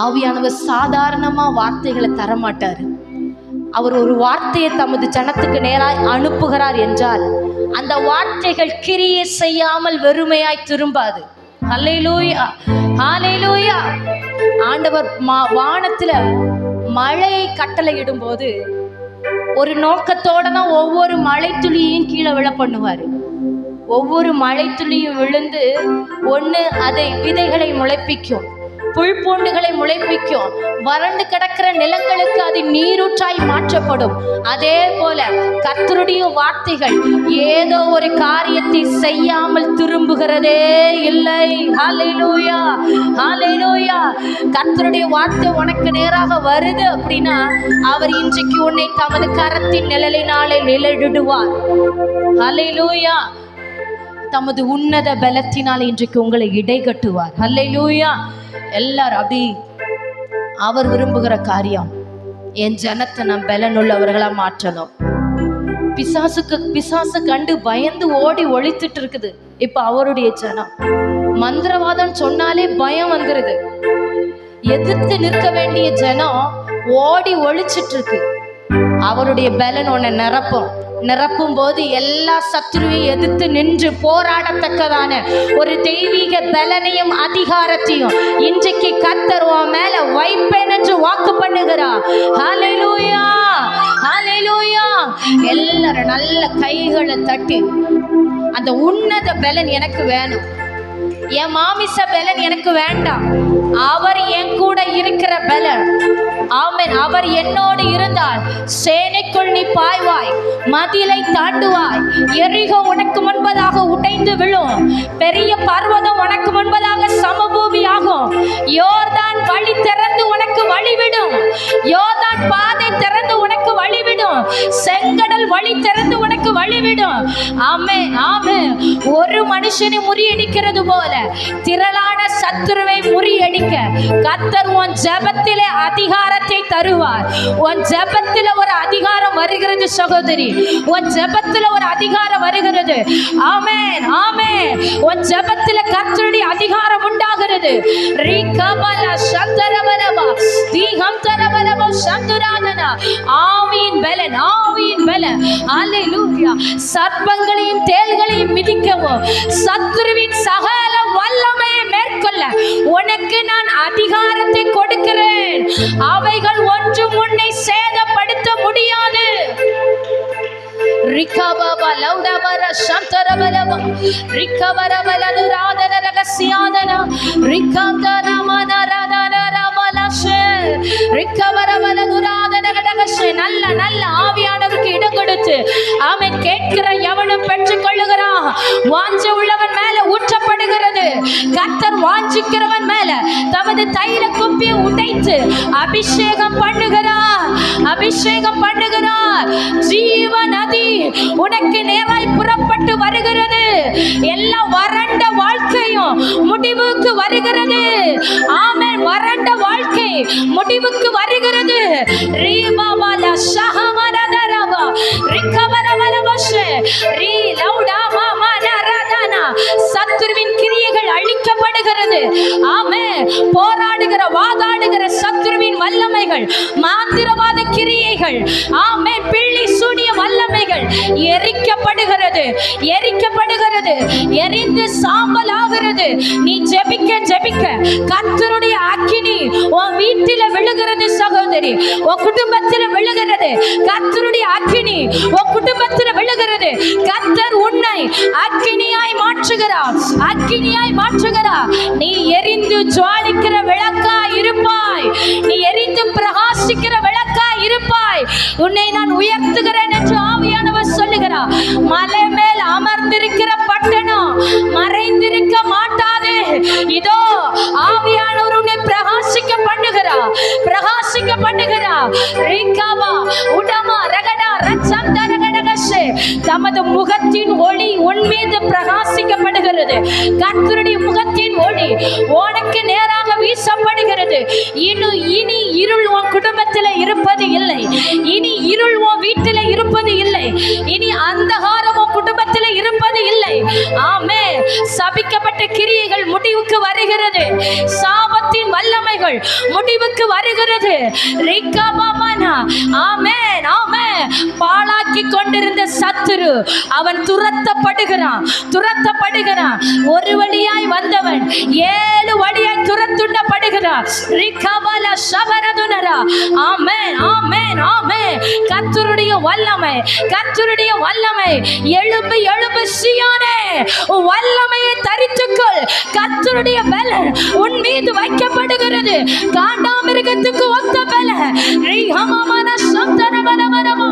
ஆவியானவர் சாதாரணமா வார்த்தைகளை தரமாட்டாரு. அவர் ஒரு வார்த்தையை தமது ஜனத்துக்கு நேராய் அனுப்புகிறார் என்றால் அந்த வார்த்தைகள் கிரியை செய்யாமல் வெறுமையாய் திரும்பாது. ஹல்லேலூயா, ஹல்லேலூயா. ஆண்டவர் வானத்துல மழையை கட்டளையிடும் போது ஒரு நோக்கத்தோட தான் ஒவ்வொரு மழை துளியையும் கீழே விழ பண்ணுவாரு. ஒவ்வொரு மழை துளியும் விழுந்து ஒண்ணு அதை விதைகளை முளைப்பிக்கும், புல் பூண்டுகளை முளைப்பிக்கும். வறண்டு கிடக்கிற நிலங்களுக்கு அது நீரூற்றாய் மாற்றப்படும். அதே போல கர்த்தருடைய வார்த்தைகள் ஏதோ ஒரு காரியத்தை செய்யாமல் திரும்புகிறதே இல்லை. ஹல்லேலூயா, ஹல்லேலூயா. கர்த்தருடைய வார்த்தை உனக்கு நேராக வருது அப்படின்னா அவர் இன்றைக்கு உன்னை தமது கரத்தின் நிழலினாலே நிழலிடுவார். ஹல்லேலூயா. தமது உன்னத பலத்தினால் இன்றைக்கு உங்களை இடை கட்டுவார். ஹல்லேலூயா. எல்லாரும் அப்படி அவர் விரும்புகிற காரியம், என் ஜனத்தை நான் பலனுள்ளவர்களா மாற்றணும். பிசாசு கண்டு பயந்து ஓடி ஒளித்துட்டு இருக்குது இப்ப அவருடைய ஜனம். மந்திரவாதம் சொன்னாலே பயம் வந்துருது. எதிர்த்து நிற்க வேண்டிய ஜனம் ஓடி ஒளிச்சிட்டு இருக்கு. அவருடைய பலன் உன்னை நிரப்பும் போது எல்லா சத்துருவையும் எதிர்த்து நின்று போராடத்தக்கதான ஒரு தெய்வீக பலனையும் அதிகாரத்தையும் இன்றைக்கு கர்த்தர் உன் மேல வைப்பேன் என்று வாக்கு பண்ணுகிறார். ஹல்லேலூயா, ஹல்லேலூயா. எல்லாரும் நல்ல கைகளை தட்டி, அந்த உன்னத பலன் எனக்கு வேணும், என் மாமிச பலன் எனக்கு வேண்டாம், அவர் என் கூட இருக்கிற பலன். ஆமென். அவர் என்னோடு இருந்தால் சேனைக்குள் நீ பாய்வாய், மதிலை தாண்டுவாய், எரிகோ உனக்கு முன்பதாக உடைந்து விழும், பெரிய பர்வதம் உனக்கு முன்பதாக சமபூமி ஆகும், யோர்தான் வழி திறந்து உனக்கு வழிவிடும், யோர்தான் பாதை திறந்து உனக்கு வழிவிடும், செங்கடல் வழி திறந்து உனக்கு வழிவிடும். ஆமென், ஆமென். ஒரு மனுஷனை முறியடிக்கிறது போல திரளான சத்துருவை முறியடிக்க கர்த்தர் உன் ஜெபத்திலே அதிகாரத்தை தருவார். உன் ஜெபத்திலே ஒரு அதிகாரம் வருகிறது சகோதரி, உன் ஜெபத்திலே ஒரு அதிகாரம் வருகிறது. ஆமென், ஆமென். உன் ஜெபத்திலே கர்த்தருடைய அதிகாரம் உண்டாகிறது. ரிகபல சந்தரபலவா தீஹம்தரபலவா சந்துராதனா. ஆவியின் பலன், ஆவியின் பலன். அல்லேலூயா. சர்ப்பங்களையும் தேள்களையும் மிதிக்கவும் சத்துருவின் சகல வல்லமையை மேற்கொள்ள உனக்கு நான் அதிகாரத்தை கொடுக்கிறேன். அவைகள் ஒன்றும் உன்னை சேதப்படுத்த முடியாது. ரிகபப லௌடபர சந்தரபலவ ரிகபரபல துராதன ரகசியாதன ரிகந்தன மனரதன ரமலஷே ரிகபரபல துராதன ரகசிய. நல்ல நல்ல ஆவியானவருக்கு இடம் கொடுத்து ஆமென் கேட்கிற எவனும் பெற்றுக் கொள்ளுகிறான். வாஞ்சை உள்ளவன் மேல ஊற்றப்படுகிறது. கர்த்தர் வாஞ்சிக்கிறவன் மேல தமது தைல குப்பியை உடைத்து அபிஷேகம் பண்ணுகிறார், அபிஷேகம் பண்ணுகிறார். ஜீவ நதி உனக்கு நேராய் புறப்பட்டு வருகிறது. எல்லா வறண்ட வாழ்க்கையும் முடிவுக்கு வருகிறது. ஆமென். வறண்ட வாழ்க்கை முடிவுக்கு வருகிறது. ரீபாவாலா ஷஹமரதரவா ரிகவரவலவஷே ரீ லௌடாமா மனரதனா. சத்துருவின் கிரியைகள் அழிக்கப்படுகிறது. ஆமென். போராடுகிற வாதாடுகிற சத்துருவின் வல்லமைகள், மாந்திரவாத கிரியைகள், ஆமென், பிள்ளி சூனிய வல்லமைகள் எரிக்கப்படுகிறது, எரிக்கப்படுகிறது, எரிந்து சாம்பல் ஆகிறது. நீ ஜெபிக்க ஜெபிக்க கர்த்தருடைய அக்கினி உன் வீட்டில விழுகிறது சகோதரி, உன் குடும்பத்தில் விழுகிறது. கர்த்தருடைய அக்கினி உன் குடும்பத்தில் விழுகிறது. கர்த்தர் உன்னை அக்கினியாய் மாற்றுகிறார், அக்கினியாய் மாற்றுகிறார். நீ எரிந்து ஜுவாலிக்கிற விளக்காய் இருப்பாய், நீ எரிந்து பிரகாசிக்கிற விளக்காய் இருப்பாய். உன்னை நான் உயர்த்துகிறேன் என்று ஆவியானவர் சொல்லுகிறார். மலை மேல் அமர்ந்திருக்கிற பட்டணம் மறைந்திருக்க மாட்டாது. இதோ ஆவியானவர் உன்னை பிரகாசிக்க பண்ணுகிறார், பிரகாசிக்க பண்ணுகிறார். ரீகாபா உடமா ரகடா ரச்சம் தரகடகஷே. தமது முகத்தின் ஒளி உன் மீது பிரகாசிக்கப்படுகிறது. கர்த்தருடைய முகத்தின் ஒளி உனக்கு நேராக வீசப்படுகிறது. இனி இருள் உன் குடும்பத்தில் இருப்பது இல்லை, இனி இருள் உன் வீட்டில் இருப்பது இல்லை, இனி அந்தகாரம் உன் குடும்பத்தில் இருப்பது இல்லை. ஆமே. சபிக்கப்பட்ட கிரியைகள் முடிவுக்கு வருகிறது. சாபத்தின் வல்லமைகள் முடிவுக்கு வருகிறது. ஆமென், ஆமென். பாழாக்கி கொண்டிருந்த சத்துரு அவன் துரத்தப்படுகிறான், துரத்தப்படுகிறான். ஒரு வழியாய் வந்தவன் 7 வழியாய் துரத்துண்டப்படுகிறான். ஆமென், ஆமென், ஆமென். கர்த்தருடைய வல்லமை, கர்த்தருடைய வல்லமை. எழும்பு எழும்பு சீயோனே, வல்லமையை தரித்துக்கொள். கர்த்தருடைய பலன் உன் மீது வைக்கப்படுகிறது. காண்டாமிருகத்துக்கு ஒத்த பலன். ரீஹமமன சந்தனமனமனமா.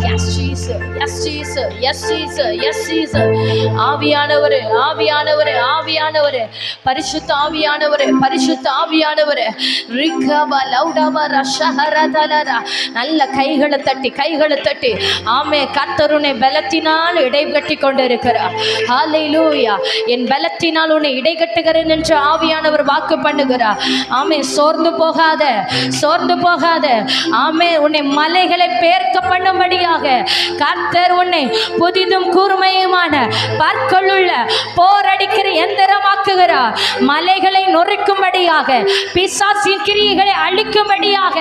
Yes Jesus, yes Jesus, yes Jesus, yes Jesus. ஆவியானவரே, ஆவியானவரே, ஆவியானவரே, பரிசுத்த ஆவியானவரே, பரிசுத்த ஆவியானவரே. ரிகபா லௌடமா ரஷஹரதலரா. நல்ல கைகளை தட்டி, கைகளை தட்டி. ஆமே. கர்த்தருனை பலத்தினால் இடைகட்டி கொண்டிருக்கிறார். ஹல்லேலூயா. என் பலத்தினால் உன்னை இடைகட்டுகிறேன் என்று ஆவியானவர் வாக்கு பண்ணுகிறார். ஆமே. சோர்ந்து போகாத, சோர்ந்து போகாத. ஆமே. உன்னை மலைகளை பேர்க்க பண்ணும்படியாக கர்த்தர் உன்னை புதிதும் கூர்மையுமான பற்களுள்ள போரடிக்கிற எந்திரமாக்குகிறார். மலைகளை நொறுக்கும்படியாக, பிசாசின் கிரியைகளை அழிக்கும்படியாக,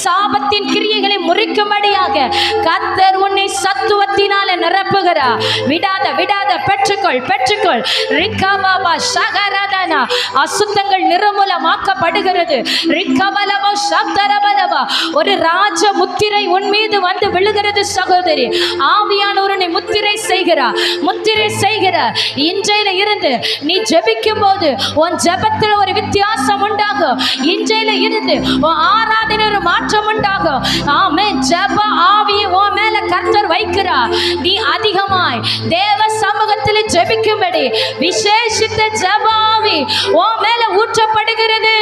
சாபத்தின் கிரியைகளை முறிக்கும்படியாக கர்த்தர் உன்னை சத்துவத்தினால நிரப்புகிறார். விடாத விடாத, பெற்றுக்கொள் பெற்றுக்கொள். ரிகபாபா ஷகரதனா. அசுத்தங்கள் நிர்மூலமாக்கப்படுகிறது. ரிகபலபா சப்தரபலபா. ஒரு ராஜ முத்திரை உன் மீது வந்து விழுகிறது சகோதரி. ஆவியானவரை முத்திரை செய்கிறார், முத்திரை செய்கிறார். இன்றையில இருந்து நீ ஜெபிக்கும் போது உன் ஜெபத்தில் ஒரு வித்தியாசம் உண்டாகும். இன்றையில இருந்து உன் ஆராதனை ஒரு மாற்றம் உண்டாகும். ஆமென். ஜெப ஆவியை உன் மேல கர்த்தர் வைக்கிறார். நீ அதிகமாய் தேவ சமூகத்தில் ஜெபிக்கும்படி விசேஷித்த ஜெப ஆவி உன் மேல ஊற்றப்படுகிறது.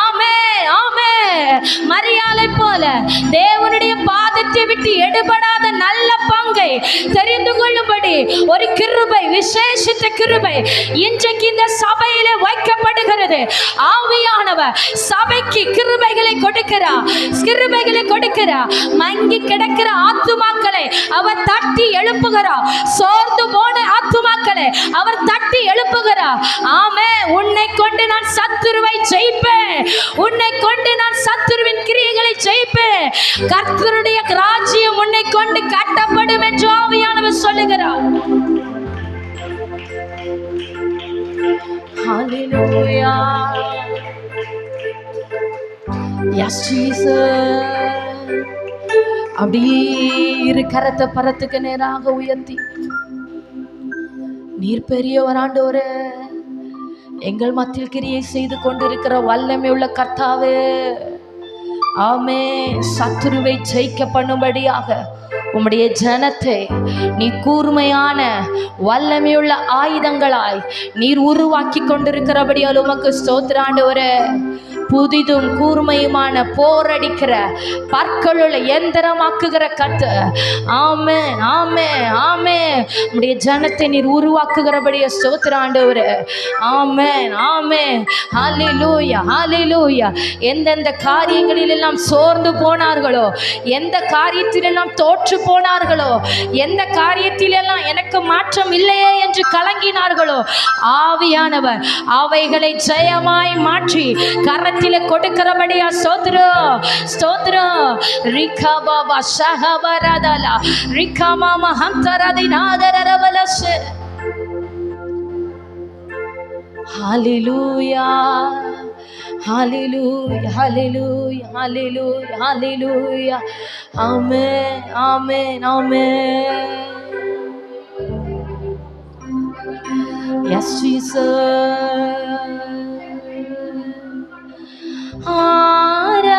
ஆமென், ஆமென். மரியாதை போல தேவனுடைய பாதத்தை விட்டு எடுபடாத நல்ல பங்கை தெரிந்து கொள்ளும்படி ஒரு கிருபை, விசேஷித்த கிருபை இன்றைக்கு இந்த சபையிலே வைக்கப்படுகிறது. ஆவியானவர் சபைக்கு கிருபைகளை கொடுக்கிறார், கிருபைகளை கொடுக்கிறார். மங்கி கிடக்கிற ஆத்துமாக்களை அவர் தட்டி எழுப்புகிறார். சோர்ந்து போன ஆத்துமாக்களை அவர் தட்டி எழுப்புகிறார். ஆமே. உன்னை கொண்டு நான் சத்துருவை ஜெயிப்பேன், உன்னை கொண்டு நான் சத்துருவின் கிரியைகளை ஜெயிப்பேன். கர்த்தருடைய ராஜ்யம் உன்னை கொண்டு கட்டப்படும் என்று ஆவியானவர் சொல்லுகிறார். ஹல்லேலூயா. Yes Jesus. அப்படியே இரு கரத்தை பரத்துக்கு நேராக உயர்த்தி, நீர் பெரியவர் ஆண்டவரே, எங்கள் மத்தியில் கிரியை செய்து கொண்டிருக்கிற வல்லமை உள்ள கர்த்தாவே, ஆமே, சத்துருவை ஜெயிக்க பண்ணும்படியாக உம்முடைய ஜனத்தை நீ கூர்மையான வல்லமையுள்ள ஆயுதங்களாய் நீர் உருவாக்கி கொண்டிருக்கிறபடியால் உமக்கு ஸ்தோத்திரம் ஆண்டவரே. புதிதும் கூர்மையுமான போரடிக்கிற பற்களுள்ள எந்திரமாக்குகிற கர்த்தர். ஆமென், ஆமென், ஆமென். உம்முடைய ஜனத்தை நீர் உருவாக்குகிறபடியே ஸ்தோத்திரம் ஆண்டவரே. ஆமென், ஆமென். ஹல்லேலூயா, ஹல்லேலூயா. எந்தெந்த காரியங்களில் எல்லாம் சோர்ந்து போனார்களோ, எந்த காரியத்திலெல்லாம் தோற்று போனார்களோ, எந்த காரியத்திலெல்லாம் எனக்கு மாற்றம் இல்லையே என்று கலங்கினார்களோ, ஆவியானவர் அவைகளை ஜெயமாய் மாற்றி கரத்திலே கொடுக்கிறபடியா ஸ்தோத்திரம், ஸ்தோத்திரம். ரிகா பாபா ஷஹபரதலா ரிகா மாமா ஹந்தரதினாதரவலஸ். ஹல்லேலூயா, ஹல்லேலூயா, ஹல்லேலூயா, ஹல்லேலூயா, ஹல்லேலூயா. ஆமென், ஆமென், ஆமென். S Jesus.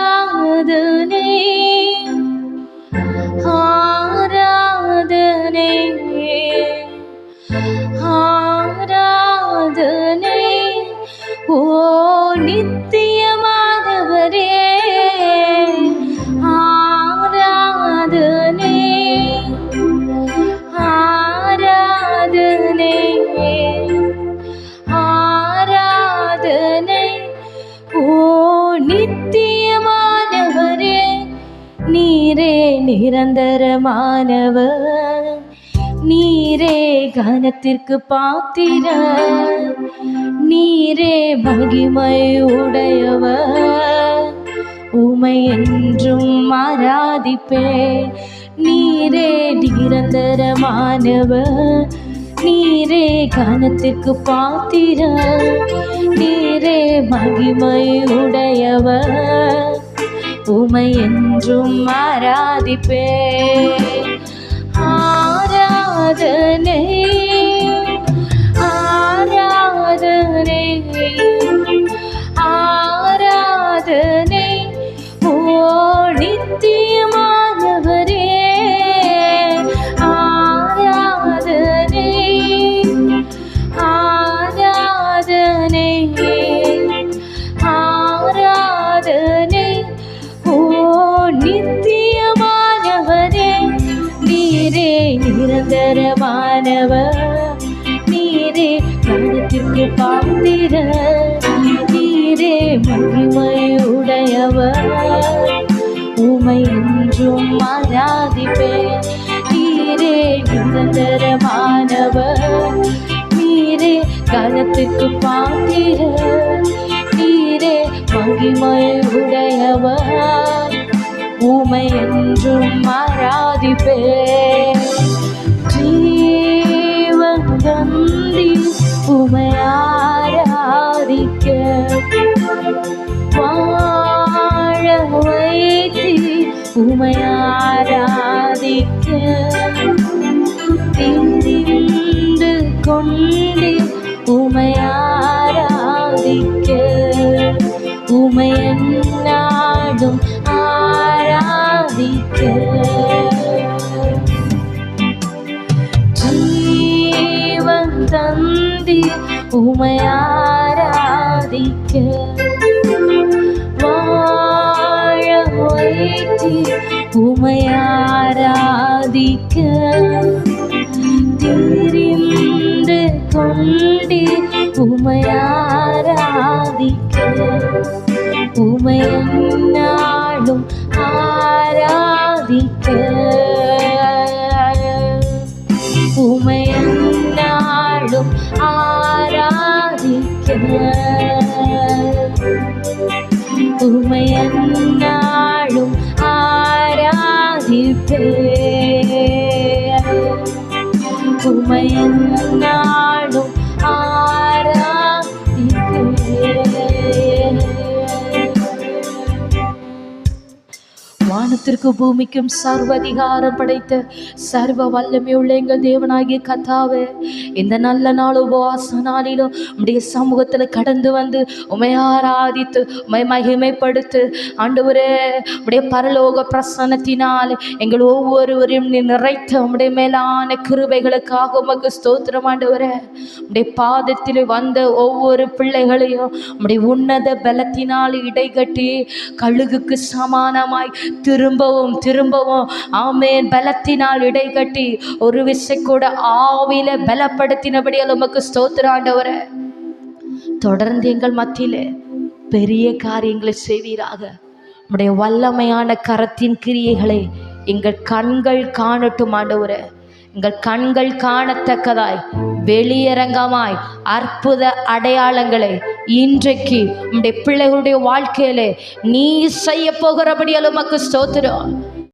ஆராதனை, ஆராதனை, ஆராதனை ஓ நித்தியமானவரே. ஆராதனை, ஆராதனை, ஆராதனை ஓ நித்தியமானவரே. நீரே நிரந்தரமானவர், நீரே கனத்திற்கு பாத்திரர், நீரே மகிமை உடையவர், உமை என்றும் ஆராதிப்பே. நீரே நிரந்தரமானவர், நீரே கனத்திற்கு பாத்திரர், நீரே மகிமை உடையவர், உமை என்றும் ஆராதிப்பே. ஆராதனை, ஆராதனை, ஆராதனை ஓ நித்தியமானவரே. ஆராதனை, ஆராதனை, ஆராதனை ஓ நித்தியமானவரே. நீரே நிரந்தரமானவர், நீரே கனத்திற்கு பாத்திரர், நீரே மகிமை உடையவர், உமை என்றும் ஆராதிப்பே. நீரே நிரந்தரமானவர், நீரே கனத்துக்கு பாத்திரர், நீரே மகிமை உடையவர், உமை என்றும் ஆராதிப்பே. ஜீவன் தந்தி உமை ஆராதிக்க, வாழ வைத்தி உமை ஆராதிக்க, திரிந்து கொண்டு உமை ஆராதிக்க, உமை எந்நாளும் ஆராதிக்க. ஜீவன் தந்தி உமை ஆராதிக்க, வாழ வைத்தி உமை ஆராதிக்க, திரிந்து கொண்டு உமை ஆராதிக்க, உமை எந்நாளும் ஆராதிக்க, உமை எந்நாளும் ஆராதிக்க, உமை எந்நாளும் ஆராதிப்பே. உமை எந்நாளும் ஆராதிப்பே. வானத்து ஆகாயத்திற்கு பூமிக்கும் சர்வ அதிகாரம் படைத்த சர்வ வல்லமையுள்ள எங்கள் தேவனாகிய கர்த்தாவே, இந்த நல்ல நாள் உபவாச நாளிலும் உம்முடைய சமூகத்தில் கடந்து வந்து உம்மை ஆராதித்து உம்மை மகிமைப்படுத்து ஆண்டவரே. உம்முடைய பரலோக பிரசன்னத்தினால் எங்கள் ஒவ்வொருவரையும் நீ நிறைத்த உம்முடைய மேலான கிருபைகளுக்காக உமக்கு ஸ்தோத்திரம் ஆண்டவரே. உம்முடைய பாதத்தில் வந்த ஒவ்வொரு பிள்ளைகளையும் உம்முடைய உன்னத பலத்தினால் இடைகட்டி கழுகுக்கு சமானமாய் திரும்பவும் திரும்பவும் ஆமேன் பலத்தினால் இடைகட்டி ஒரு விசை கூட ஆவில பலப்படுத்தினபடியால் உமக்கு ஸ்தோத்திரம் ஆண்டவரே. தொடர்ந்து எங்கள் மத்தியிலே பெரிய காரியங்களை செய்வீராக. உம்முடைய வல்லமையான கரத்தின் கிரியைகளை எங்கள் கண்கள் காணட்டும் ஆண்டவரே. எங்கள் கண்கள் காணத்தக்கதாய் வெளியரங்கமாய் அற்புத அடையாளங்களை இன்றைக்கு உம்முடைய பிள்ளைகளுடைய வாழ்க்கையிலே நீ செய்ய போகிறபடியால் உமக்கு ஸ்தோத்திரம்.